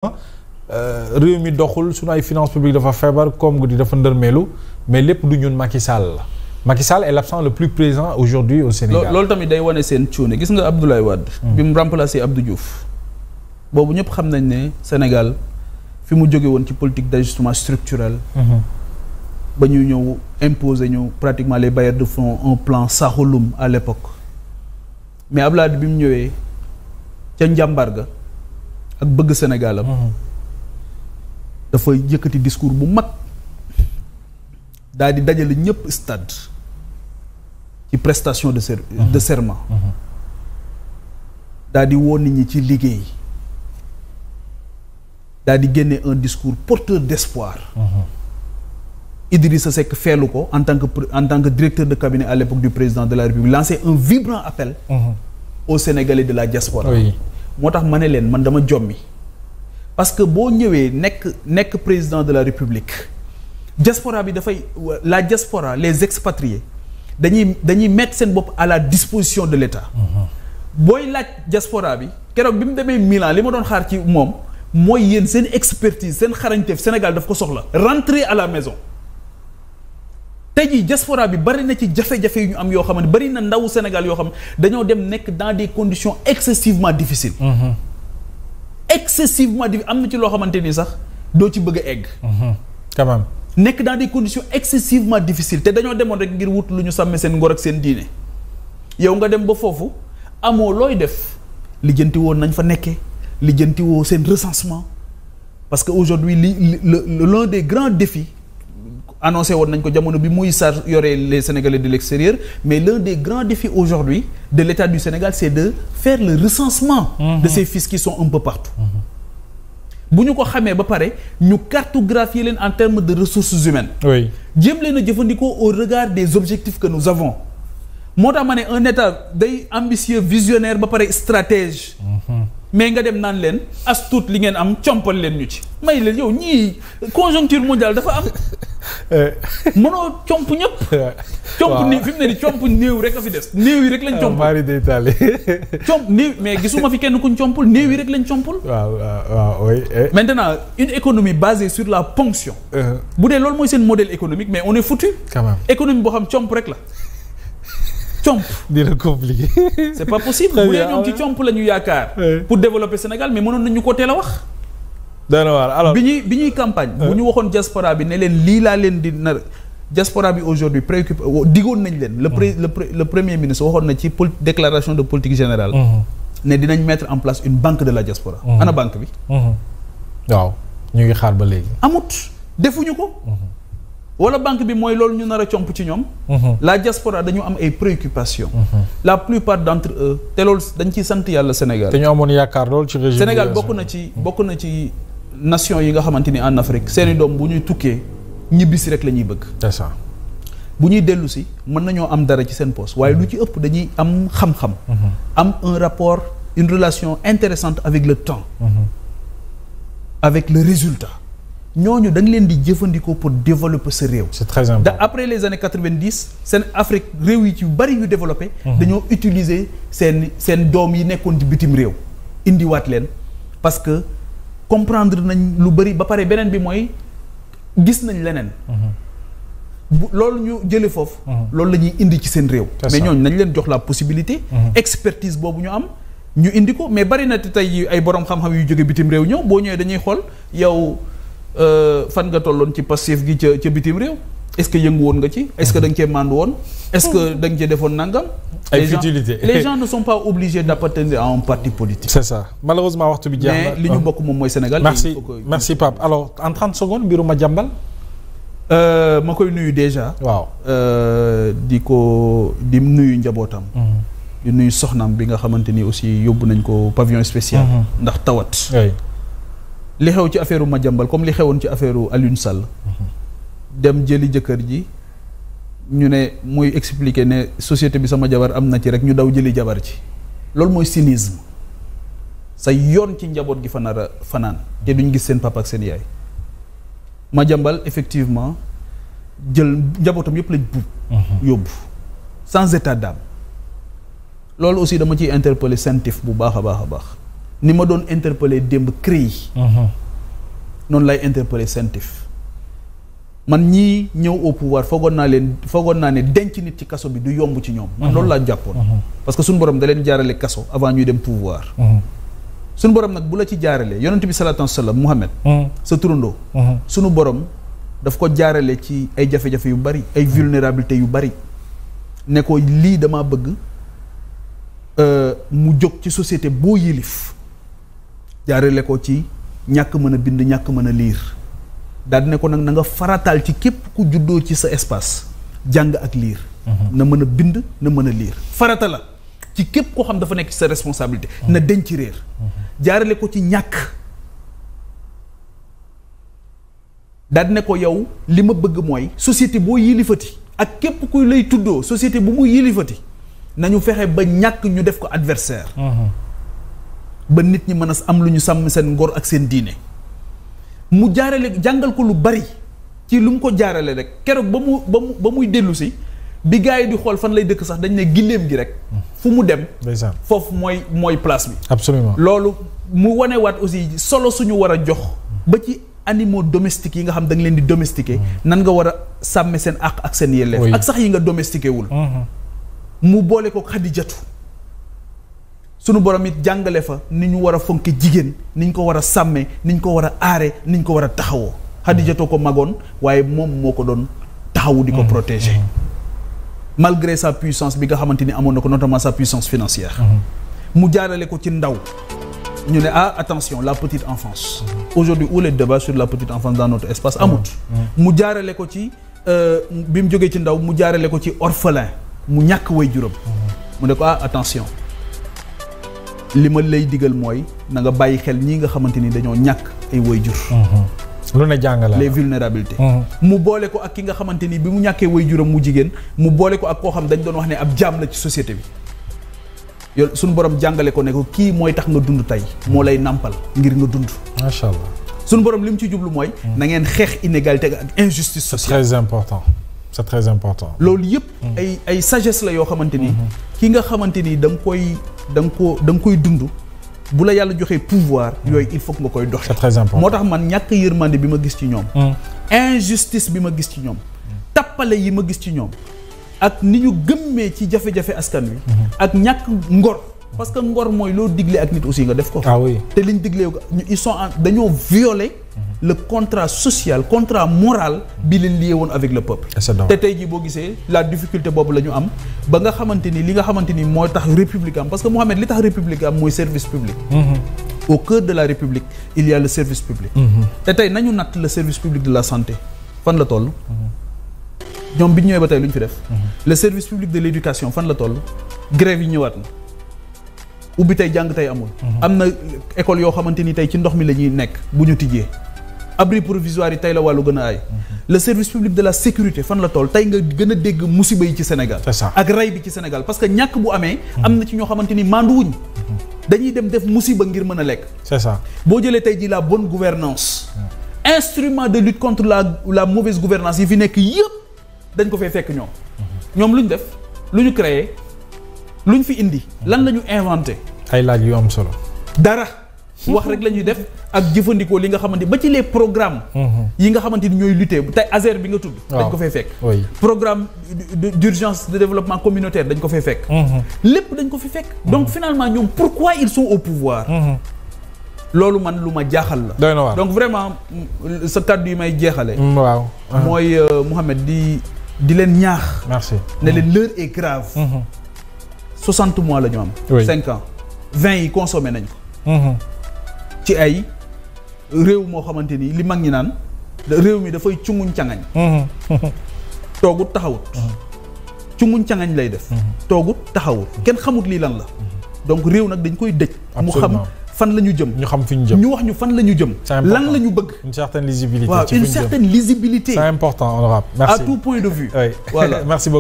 réew mi doxul sunu ay finances publiques dafa feebar comme gu di dafa ndërmeelu mais lépp du ñun Macky Sall la Macky Sall est l'absent le plus présent aujourd'hui au Sénégal. loolu tamit day wane seen cuune gis nga Abdoulaye Wade. bi mu remplacé Abdou Diouf. boobu ñëpp xam nañ ne Sénégal fi mu jóge woon ci politique d'ajustement structurel. ba ñu ñëw imposer ñu pratiquement les bailleurs de fonds un plan Saxolum à l'époque mais Abdoulaye Wade bi mu ñëwee ca njàmbar ga ak bëgg Sénégalam. dafa yëkkati discours bu mag daal di dajale ñëpp stade ci prestation de serment daal di woo nit ñi ci liggéey daal di génne un discours porteur d'espoir. Idrissa Seck feelu ko en tant que directeur de cabinet à l'époque du président de la République lancé un vibrant appel aux Sénégalais de la diaspora. moo tax ma ne leen man dama jommi parce que boo ñëwee nekk président de la République diaspora bi dafay la diaspora les expatriés dañuy mettre seen bopp à la disposition de l'État. booy laaj diaspora bi keroog bi mu demee Milan li ma doon xaar ci moom mooy yéen seen expertise seen xarañteef Sénégal daf ko soxla rentrer à la maison. tey jii diaspora bi bari na ci jafe-jafe yu ñu am yoo xam ne bari na ndawu Sénégal yoo xam ne dañoo dem nekk dans des conditions excessivement difficiles. excessivement difficile am na ci loo xamante ni sax doo ci bëgg a egg. quand même. nekk dans des conditions excessivement difficiles te dañoo demoon rek ngir wut lu ñu sàmme seen ngor ak seen diine yow nga dem ba foofu amoo looy def lijjanti woon nañ fa nekkee lijjanti woo seen recensement parce que aujourd'hui l'un des grands défis annoncé woon nañ ko jamono bi muy Sarr yore les Sénégalais de l'extérieur mais l'un des grands défis aujourd'hui de l'État du Sénégal c'est de faire le recensement de ces fils qui sont un peu partout bu ñu ko xamee ba pare ñu cartographier leen en termes de ressources humaines jéem leen a jëfandikoo au regard des objectifs que nous avons moo tax ma ne un État day ambitieux visionnaire ba pare stratège mais nga dem naan leen as tuut li ngeen am compal leen ñu ci may leen yow ñii conjoncture mondiale dafa am mënoo comp ñëpp. comp ni fi mu ne nii comp néew rek a fi des néew yi rek lañ compul. mari day taali. comp néew mais gisuma fi kenn kuñ compul néew yi rek lañ compul. waaw oui. maintenant une économie basée sur la ponction. bu dee loolu mooy seen modèle économique mais on est foutu. quand même économie boo xam comp rek la. comp dina compliqué. c'est pas possible bu dee ñoom ci comp la ñu yaakaar. pour développer Sénégal mais mënoon nañu ko teel a wax. dana waar alors bi ñuy campagne. bu ñu waxoon diaspora bi ne leen lii laa leen di nar diaspora bi aujourd'hui préoccupé digoon nañ leen. le premier ministre waxoon na ci déclaration de politique générale. ne dinañ mettre en place une banque de la diaspora. ana banque bi. waaw ñu ngi xaar ba léegi. amut defuñu ko. wala banque bi mooy loolu ñu nar a comp ci ñoom. la diaspora dañu am ay préoccupations. la plupart d'entre eux te loolu dañ ciy sant yàlla Sénégal. te ñu amoon yaakaar lool ci régime Sénégal bokk na ci nation yi nga xamante ni en Afrique seeni doom bu ñuy tukkee ñibbisi rek la ñuy bëgg. c'est ça. bu ñuy dellu si mën nañoo am dara ci seen poste waaye lu ci ëpp dañuy am xam-xam. am un rapport une relation intéressante avec le temps. avec le résultat. ñooñu da nga leen di jëfandikoo pour développer sa réew. c'est très important. après les années 90 seen Afrique réew yi ci bari yu développé. dañoo utiliser seen doom yi nekkoon ci bitim réew. indiwaat leen parce que comprendre nañ lu bari ba pare beneen bi mooy gis nañ leneen. loolu ñu jëlee foofu. loolu la ñuy indi ci seen réew. mais ñooñu nañ leen jox la possibilité. expertise boobu ñu am. ñu indi ko mais bari na tey ay borom xam-xam yu jóge bitim réew ñëw boo ñëwee dañuy xool yow. fan nga tolloon ci passif gi ca bitim réew est-ce que yëngu woon nga ci est-ce que da nga cee màndu woon est-ce que da nga cee defoon nangam. ay futilité les gens ne sont pas obligés d'appartenir à un parti politique. c'est ça malheureusement waxtu bi jeex na mais li ñu bokk moom mooy Sénégal. merci Pape alors en 30 secondes mbiru Madiambal. ma koy nuyu déjà. waaw di nuyu njabootam. di nuyu soxnaam bi nga xamante ni aussi yóbbu nañ ko pavillon spécial. ndax tawat. li xew ci affaire Madiambal comme li xewoon ci affaire Alioune Sall. dem jëli jëkkër ji ñu ne muy expliquer ne société bi sama jabar am na ci rek ñu daw jëli jabar ci loolu mooy cynisme sa yoon ci njaboot gi fa nar a fanaan te duñ gis seen papa ak seen yaay. Madiambal effectivement jël njabootam yëpp lañ buub. yóbbu sans état d'âme loolu aussi dama ciy interpeller CENTIF bu baax a baax a baax. ni ma doon interpeller démb CREI noonu lay interpeller CENTIF man ñii ñëw au pouvoir foogoon naa ne denc nit ci kaso bi du yomb ci ñoom man loolu laa jàppoon parce que suñu borom da leen jaarale kaso avant ñuy dem pouvoir suñu borom nag bu la ci jaarale yonent bi salaatu wasallam Muhammad sa turandoo suñu borom daf ko jaarale ci ay jafe-jafe yu bari ay vulnérabilité yu bari ne ko lii dama bëgg mu jóg ci société boo yilif jaarale ko ci ñàkk mën a bind ñàkk mën a liir daal di ne ko nag na nga farataal ci képp ku juddoo ci sa espace jàng ak liir na mën a bind na mën a liir farata la ci képp koo xam dafa nekk ci sa responsabilité na denc réer jaarale ko ci ñàkk daal di ne ko yow li ma bëgg mooy société boo yilifati ak képp kuy lay tuddoo société bu mu yilifati nañu fexe ba ñàkk ñu def ko adversaire ba nit ñi mën a am lu ñu sàmm seen ngor ak seen diine mu jaarale jàngal ko lu bari ci lu mu ko jaarale rek keroog ba muy dellu si bi gars yi di xool fan lay dëkk sax dañ ne giléem gi rek fu mu dem foofu mooy place bi absolument loolu mu wanewaat aussi solo suñu war a jox ba ci animaux domestiques yi nga xam da nga leen di domestiquer nan nga war a sàmme seen àq ak seen yelleef ak sax yi nga domestiqué wul mu boole ko Xadijatu sunu borom it jàngale fa ni ñu war a fonke jigéen ni ñu ko war a sàmme ni ñu ko war a aare ni ñu ko war a taxawoo Xadijatu ko magoon waaye moom moo ko doon taxawu di ko protéger malgré sa puissance bi nga xamante ni amoon na ko notamment sa puissance financière mu jaarale ko ci ndaw ñu ne attention la petite enfance aujourd'hui où les débats sur la petite enfance dans notre espace amut mu jaarale ko ci bi mu jógee ci ndaw mu jaarale ko ci orphelin mu ñàkk way juróom mu ne ko attention li ma lay digal mooy na nga bàyyi xel ñii nga xamante ni dañoo ñàkk ay way jur lu ne jàngale les vulnérabilités mu boole ko ak ki nga xamante ni bi mu ñàkkee way juróom mu jigéen mu boole ko ak koo xam dañ doon wax ne ab jaam la ci société bi yow suñu borom jàngale ko ne ko kii mooy tax nga dund tey moo lay nàmpal ngir nga dund macha allah suñu borom li mu ci jublu mooy na ngeen xeex inégalité ak injustice sociale c'est très important loolu yëpp ay sagesse la yoo xamante ni ki nga xamante ni da nga koy dund bu la yàlla joxee pouvoir yooyu il faut que nga koy doxe c'est très important moo tax man ñàkk yërmande bi ma gis ci ñoom injustice bi ma gis ci ñoom tappale yi ma gis ci ñoom ak ni ñu gëmmee ci jafe-jafe askan wi ak ñàkk ngor parce que ngor mooy loo digle ak nit aussi nga def ko te liñ diglee ils sont dañoo violer le contrat social contrat moral bi leen lié woon avec le peuple te tey jii boo gisee la difficulté boobu la ñu am ba nga xamante ni li nga xamante ni moo tax république am parce que Mohamed li tax république am mooy service public au cœur de la république il y a le service public te tey nañu natt le service public de la santé fan la toll ñoom bi ñu ñëwee ba tey lu ñu fi def le service public de l'éducation fan la toll grève yi ñëwaat na ubbi tey jàng tey amul am na école yoo xamante ni tey ci ndox mi la ñuy nekk bu ñu tijjee abri provisoire yi tey la wàllu gën a aay le service public de la sécurité fan la toll tey nga gën a dégg musiba yi ci Sénégal ak rey bi ci Sénégal parce que ñàkk bu amee am na ci ñoo xamante ni manduwuñ dañuy dem def musiba ngir mën a lekk c'est ça boo jëlee tey ji la bonne gouvernance instrument de lutte contre la mauvaise gouvernance yi fi nekk yëpp dañ ko fay fekk ñoom lu ñu def lu ñu créé lu ñu fi indi lan la ñu inventé ay laaj yu am solo dara wax rek la ñuy def ak jëfandikoo li nga xamante ba ci les programmes yi nga xamante ni ñooy lutter tey ASER bi nga tudd dañ ko fay fekk programme d'urgence de développement communautaire dañ ko fay fekk lépp dañ ko fi fekk donc finalement ñoom pourquoi ils sont au pouvoir loolu man lu ma jaaxal la doy na waar donc vraiment sa kàddu yi may jeexale waaw mooy Mouhamed di leen ñaax merci ne leen l'heure est grave 60 mois la ñu am 5 ans 20 yi consommé nañ ko ci ay réew moo xamante ni li mag ñi naan réew mi dafay cunguñ cangañ toogut taxawut cunguñ cangañ lay def toogut taxawut kenn xamut lii lan la donc réew nag dañ koy dëj mu xam fan la ñu jëm ñu xam fi ñu jëm ñu wax ñu fan la ñu jëm lan la ñu bëgg une certaine lisibilité waaw une certaine lisibilité c'est important honorable merci à tout point de vue voilà merci beaucoup